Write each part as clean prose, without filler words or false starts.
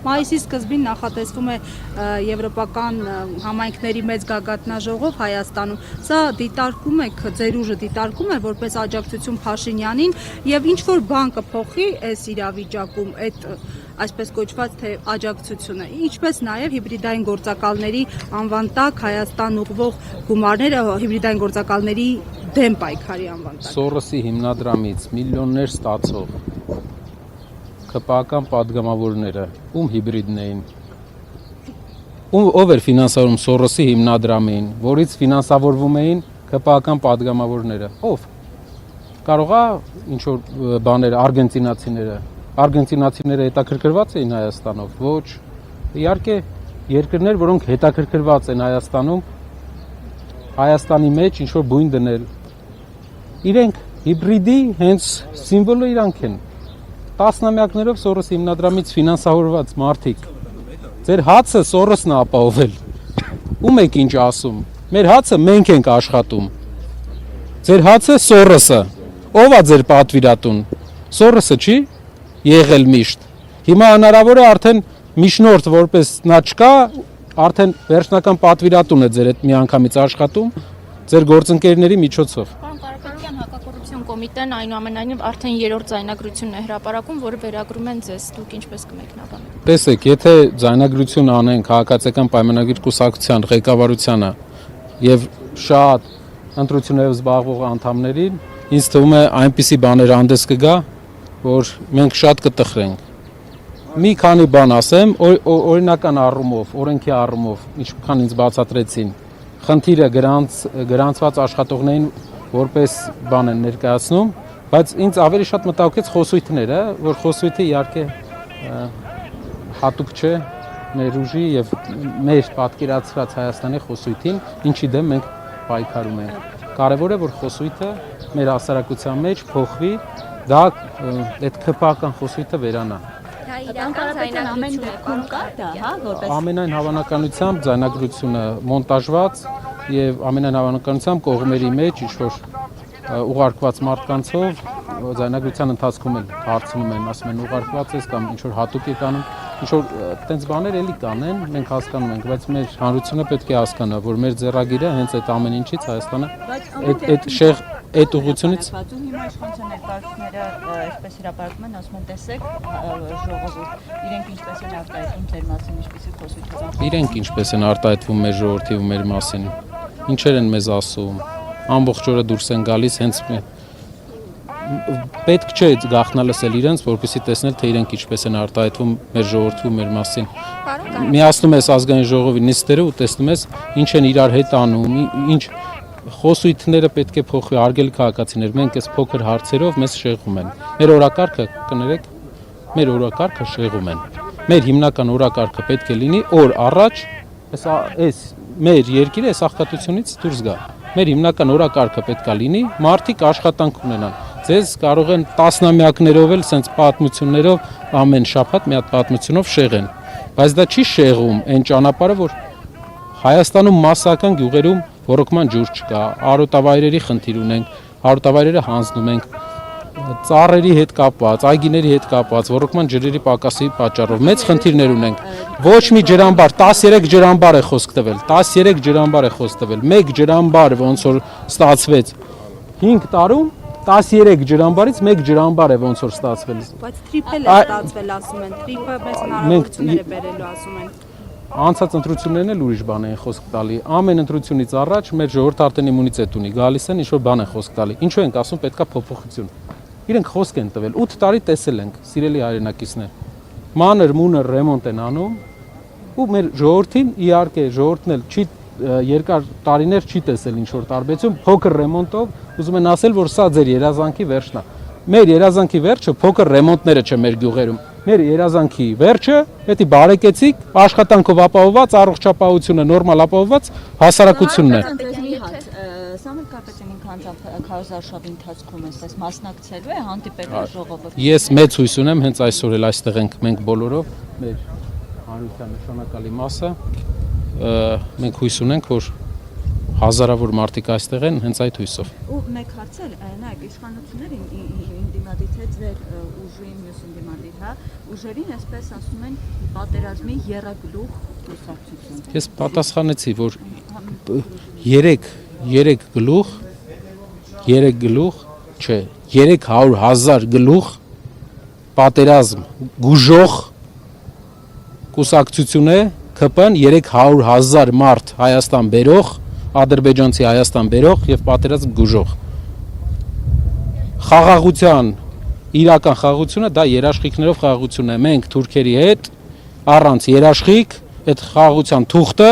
Մայիսի սկզբին նախատեսվում է եվրոպական համայնքների մեծ գագաթնաժողով Հայաստանում։ Սա դիտարկում եք, ձեր ուժը դիտարկում է որպես աջակցություն Փաշինյանին եւ ինչ որ բան կփոխի այս իրավիճակում այդ այսպես կոչված թե աջակցությունը, ինչպես նաև հիբրիդային գործակալների անվան տակ Հայաստան ուղղվող գումարները հիբրիդային գործակալների դեմ պայքարի անվան տակ։ Սորոսի հիմնադրամից միլիոններ ստացող ԿՊԱ-ական падգամավորները ում հիբրիդն էին։ Ով էր ֆինանսավորում Սորոսի հիմնադրամին, որից ֆինանսավորվում էին ԿՊԱ-ական падգամավորները։ Ով։ Կարող է ինչ որ բաներ արգենտինացիները հետաքրքրված էին Հայաստանով, ոչ։ Իհարկե երկրներ, որոնք հետաքրքրված են Հայաստանում, Հայաստանի մեջ ինչ որ բույն դնել։ Իրենք հիբրիդի հենց սիմվոլը իրանք են։ Տասնամյակներով Սորոսի հիմնադրամից ֆինանսավորված մարդիկ։ Ձեր հացը Սորոսն է ապահովել։ Ում եք ինչ ասում։ Մեր հացը մենք ենք աշխատում։ Ձեր հացը Սորոսը։ Ով է ձեր պատվիրատուն։ Սորոսը չի եղել միշտ։ Հիմա հնարավոր է արդեն միջնորդ որպես նա չկա, արդեն վերջնական պատվիրատուն է ձեր այդ միանգամից աշխատում ձեր գործընկերների միջոցով։ Հակակոռուպցիոն կոմիտեն այնուամենայնիվ արդեն 3-րդ ձայնագրությունն է հրապարակում, որը վերագրում են ձեզ, դուք ինչպես կմեկնաբանեք։ Տեսեք, եթե ձայնագրություն անեն քաղաքացիական պայմանագիր կուսակցության ղեկավարությանը եւ շատ ընտրություններով զբաղվող անդամներին, ինձ թվում է այնպիսի բաներ հանդես կգա, որ մենք շատ կտխրենք։ Մի քանի բան ասեմ, օրինական առումով, օրենքի առումով, ինչքան ինձ բացատրեցին, խնդիրը գրանցված աշխատողներին որպես բան են ներկայացնում, բայց ինձ ավելի շատ մտահոգեց խոսույթները, որ խոսույթը իհարկե հատուկ չէ ներուժի եւ մեր պատկերացրած Հայաստանի խոսույթին, ինչի դեմ մենք պայքարում ենք։ Կարևոր է, որ խոսույթը մեր հասարակության մեջ փոխվի, դա այդ ԿՊԱ-ական խոսույթը վերանա։ Ամեն դեպքում կա դա, հա, որպես ամենայն հավանականությամբ ձայնագրությունը մոնտաժված եւ ամենայն հավանականությամբ կողմերի մեջ ինչ որ ուղարկված մարդկանցով ձայնագրության ընթացքում էլ հարցնում են, ասում են ուղարկված ես կամ ինչ որ հատուկ եք անում, ինչ որ այդպես բաներ էլի կանեն, մենք հասկանում ենք, բայց մեր հանրությունը պետք է հասկանա, որ մեր ձեռագիրը հենց այդ ամեն ինչից Հայաստանը այդ ուղղությունից հիմա իշխանության ներկայացուցիչները այսպես հրապարակում են, ասում են տեսեք ժողովուրդ, իրենք ինչպես են արտահայտվում ձեր մասին, ինչպեսի խոսույթ։ Իրենք ինչպես են արտահայտվում մեր ժողովրդի ու մեր մասին, ինչեր են մեզ ասում, ամբողջ օրը դուրս են գալիս, հենց պետք չէ գաղտնա լսել իրենց, որպեսզի տեսնել, թե իրենք ինչպես են արտահայտվում մեր ժողովրդի ու մեր մասին։ Միացնում ես ազգային ժողովի նիստերը ու տեսնում ես ինչ են իրար հետ անում, ինչ խոսույթները պետք է փոխվի, արգելի քաղաքացիներ, մենք այս փոքր հարցերով մեզ շեղում են։ Մեր օրակարգը, կներեք, մեր օրակարգը շեղում են։ Մեր հիմնական օրակարգը պետք է լինի օր առաջ այս մեր երկիրը այս աղքատությունից դուրս գա։ Մեր հիմնական օրակարգը պետք է լինի, մարդիկ աշխատանք ունենան։ Ձեզ կարող են տասնամյակներով էլ սենց պատմություններով ամեն շաբաթ մի հատ պատմությունով շեղեն։ Բայց դա չի շեղում այն ճանապարհը, որ Հայաստանում մասսական գյուղերում ռոռոկման ջուր չկա, արոտավայրերի խնդիր ունենք, արոտավայրերը հանձնում ենք, ծառերի հետ կապված, այգիների հետ կապված, ռոռոկման ջրերի պակասի պատճառով մեծ խնդիրներ ունենք։ Ոչ մի ջրամբար, 13 ջրամբար է խոսք տվել, 13 ջրամբար է խոսք տվել, 1 ջրամբար ոնց որ ստացվեց 5 տարում 13 ջրամբարից 1 ջրամբար է ոնց որ ստացվել։ Բայց թրիփել է ստացվել, ասում են, թրիփը մեծ հնարավորություններ է բերելու, ասում են։ Անցած ընտրություններն էլ ուրիշ բան են խոսք տալի։ Ամեն ընտրությունից առաջ մեր ժողովուրդը արդեն իմունիտետ ունի, գալիս են ինչ-որ բան են խոսք տալի։ Ինչու ենք ասում պետքա փոփոխություն։ Իրենք խոսք են տվել, 8 տարի տեսել ենք, սիրելի հայրենակիցներ։ Մանր մունր ռեմոնտ են անում ու մեր ժողովրդին իհարկե ժողովուրդն էլ չի երկար տարիներ չի տեսել ինչ-որ տարբերություն, փոքր ռեմոնտով ուզում են ասել, որ սա ձեր երազանքի վերջն է։ Մեր երազանքի վերջը փոքր ռեմոնտները չէ մեր գյուղերում։ Մեր երազանքի վերջը պետք է բարեկեցիկ, աշխատանքով ապահովված, առողջապահությունը նորմալ ապահովված հասարակությունն է։ Սամվել Կարպետյանին քարոզարշավի ընթացքում էս մասնակցելու է հանդիպելու ժողովուրդ։ Ես մեծ հույս ունեմ, հենց այսօր էլ այստեղ ենք մենք բոլորով, մեր հանրության նշանակալի մասը, մենք հույս ունենք, որ հազարավոր մարդիկ այստեղ են հենց այդ հույսով։ Ու մեկ հարց էլ, նայեք, իշխանությունները հիմնադիր թե ձեր ուժի մյուս ընդդիմադիր, հա, ուժերին այսպես ասում են պատերազմի եռագլուխ կուսակցություն։ Ես պատասխանեցի, որ 3 գլուխ, չէ, 300,000 գլուխ պատերազմ գուժող կուսակցություն է ԿՊ-ն 300,000 մարդ Հայաստան բերող, ադրբեջանցի Հայաստան բերող եւ պատերազմ գուժող։ Խաղաղության իրական խաղաղությունը դա երաշխիքներով խաղաղություն է։ Մենք թուրքերի հետ առանց երաշխիք այդ խաղաղության թուղթը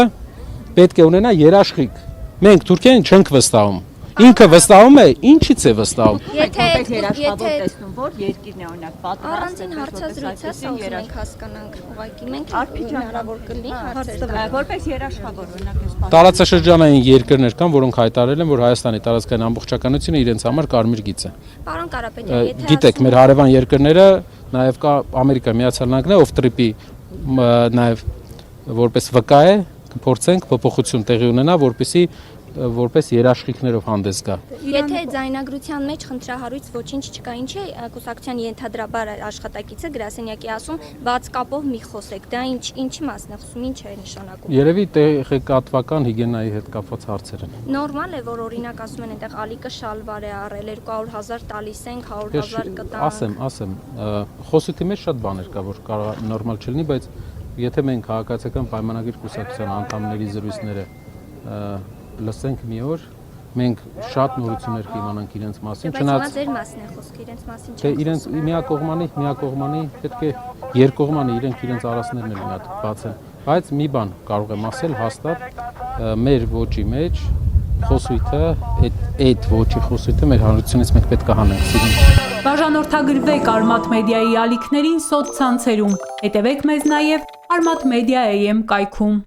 պետք է ունենա երաշխիք։ Մենք թուրքերին չենք վստահում։ Ինքը վստահում է, ինչից է վստահում։ Եթե երաշխավոր տեսնում, որ երկիրն է օրինակ պատրաստ առանցին հարցազրույց է, սա ուզում ենք հասկանանք, ուղղակի մենք հնարավոր կլինի հարցեր որպես երաշխավոր օրինակ ես Տարածաշրջանային երկրներ կան, որոնք հայտարարել են, որ Հայաստանի տարածքային ամբողջականությունը իրենց համար կարմիր գիծ է։ Պարոն Կարապետյան, եթե Գիտեք, մեր հարևան երկրները, նաև կա Ամերիկա Միացյալ Նահանգները, off trip-ի նաև որպես վկա է, կփորձենք փոփոխություն տեղի ունենա, որպես երաշխիքներով հանդես գա։ Եթե ձայնագրության մեջ խնդրահարույց ոչինչ չկա, ինչի է կուսակցության ենթադրաբար աշխատակիցը գրասենյակի ասում բաց կապով մի խոսեք, դա ինչի մասն է խոսում, ինչ է նշանակում։ Երևի տեղեկատվական հիգիենայի հետ կապված հարցեր են։ Նորմալ է, որ օրինակ ասում են այնտեղ ալիկը շալվար է առել, 200,000 տալիս ենք, 100,000 կտանք։ Ասեմ, խոսույթի մեջ շատ բաներ կա, որ կարող է նորմալ չլինի, բայց եթե մենք քաղաքացիական պայմանագիր կուսակցության անդամների զրույցները լսենք մի օր, մենք շատ նորություններ կիմանանք իրենց մասին, չնայած ձեր մասն է խոսքը, իրենց մասին չէ։ Իրենց միակողմանի պետք է երկկողմանի իրենք իրենց արասներն էլ մի հատ բացեն, բայց մի բան կարող եմ ասել հաստատ, մեր ոճի մեջ խոսույթը, այդ ոճի խոսույթը մեր հանրությունից մենք պետք է հանենք, սիրուն։ Բաժանորդագրվեք Արմաթ մեդիայի ալիքներին սոցցանցերում, հետևեք մեզ նաև Արմաթ Մեդիա AM կայքում։